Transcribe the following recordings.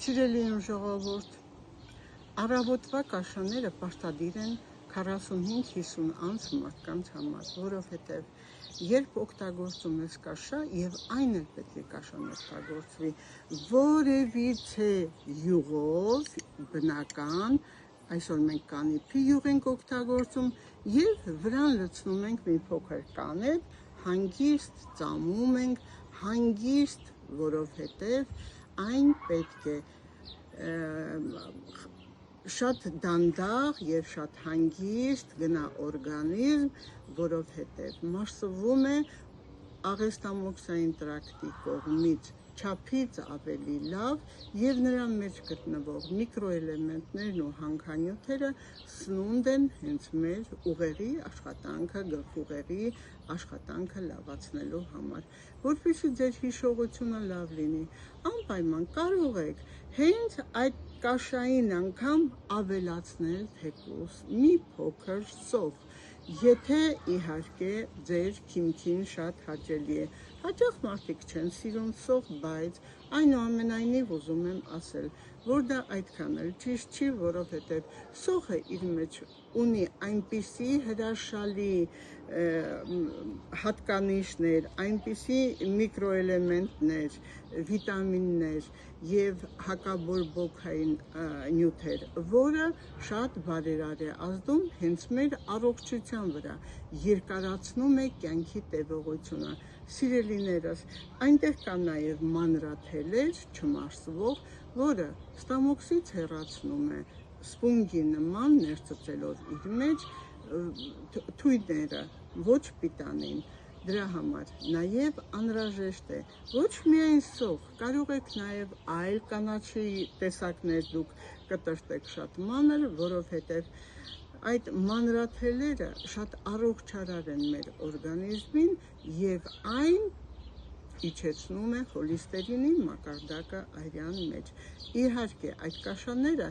Սիրելի իմ ժողովուրդ, առավոտվա կաշաները պարտադիր են 45-50 անց մարդկանց համար, որովհետև երբ օգտագործում ես կաշա, եւ այն էլ պետք է կաշան օգտագործվի որևիցե յուղով, բնական, այսօր մենք կանիփի յուղ ենք օգտագործում եւ վրան լցնում ենք մի փոքր կանեփ, հանգիստ ծամում ենք, հանգիստ, որովհետև այն պետք է շատ դանդաղ եւ շատ հանգիստ գնա օրգանիզմ, որովհետև մարսվում է աղեստամոքսային տրակտի կողմից չափից ավելի լավ եւ նրա մեջ գտնվող միկրոէլեմենտներն ու հանքանյութերը սնունդ են հենց մեր ուղեղի աշխատանքը, գլխուղեղի աշխատանքը լավացնելու համար, որպեսզի ձեր հիշողությունը լավ լինի, անպայման կարող եք հենց այդ կաշային անգամ ավելացնել թեկուզ մի փոքր սոխ, եթե իհարկե ձեր քիմքին շատ հաճելի է։ Հաճախ մարդիկ չեն սիրում սոխ, բայց այնուամենայնիվ ուզում եմ ասել, որ դա այդքան էլ ճիշտ չի, որովհետև սոխը իր մեջ ունի այնպիսի հրաշալի հատկանիշներ, այնպիսի միկրոէլեմենտներ, վիտամիններ եւ հակաբորբոքային նյութեր, որը շատ բարերար է ազդում հենց մեր առողջության վրա, երկարացնում է կյանքի տևողությունը։ Սիրելիներս, այնտեղ կա նաև մանրաթելեր, չմարսվող, որը ստամոքսից հեռացնում է սպունգի նման ներծծելով իր մեջ թույները, ոչ պիտանին։ Դրա համար նաև անհրաժեշտ է ոչ միայն սոխ, կարող եք նաև այլ կանաչի տեսակներ դուք կտրտեք շատ մանր, որովհետև այդ մանրաթելերը շատ առողջարար են մեր օրգանիզմին եւ այն իջեցնում է խոլեստերինի մակարդակը արյան մեջ։ Իհարկե, այդ կաշաները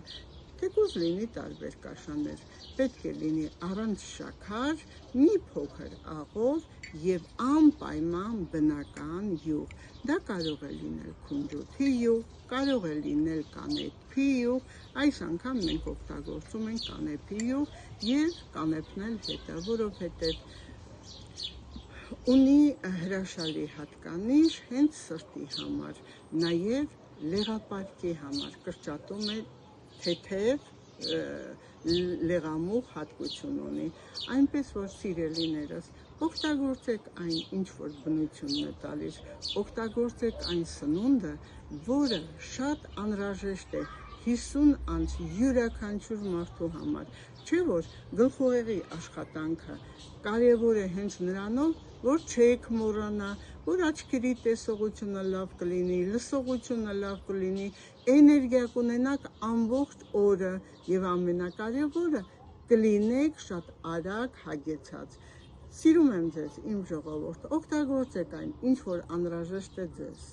թեկուզ լինի տարբեր կաշաներ, պետք է լինի առանց շաքար, մի փոքր աղով եւ անպայման բնական յուղ։ Դա կարող է լինել քունջութի յուղ, կարող է լինել կանեփի յուղ, այս անգամ մենք օգտագործում ենք կանեփի յուղ եւ կանեփն էլ հետը, որովհետեւ ունի հրաշալի հատկանիշ հենց սրտի համար, նաեւ լեղապարկի համար, կրճատում է թեթև լեղամուղ հատկություն ունի, այնպես որ սիրելիներս, օգտագործեք այն, ինչ որ բնությունն է տալիս, օգտագործեք այն սնունդը, որը շատ անհրաժեշտ է 50 անց յուրաքանչյուր մարդու համար, չէ՞ որ գլխուղեղի աշխատանքը կարևոր է հենց նրանով, որ չեք մոռանա, որ աչքերի տեսողությունը լավ կլինի, լսողությունը լավ կլինի, էներգիա կունենաք ամբողջ օրը եւ ամենակարևորը կլինեք շատ արագ հագեցած։ Սիրում եմ ձեզ, իմ ժողովուրդ, օգտագործեք այն, ինչ որ անհրաժեշտ է ձեզ։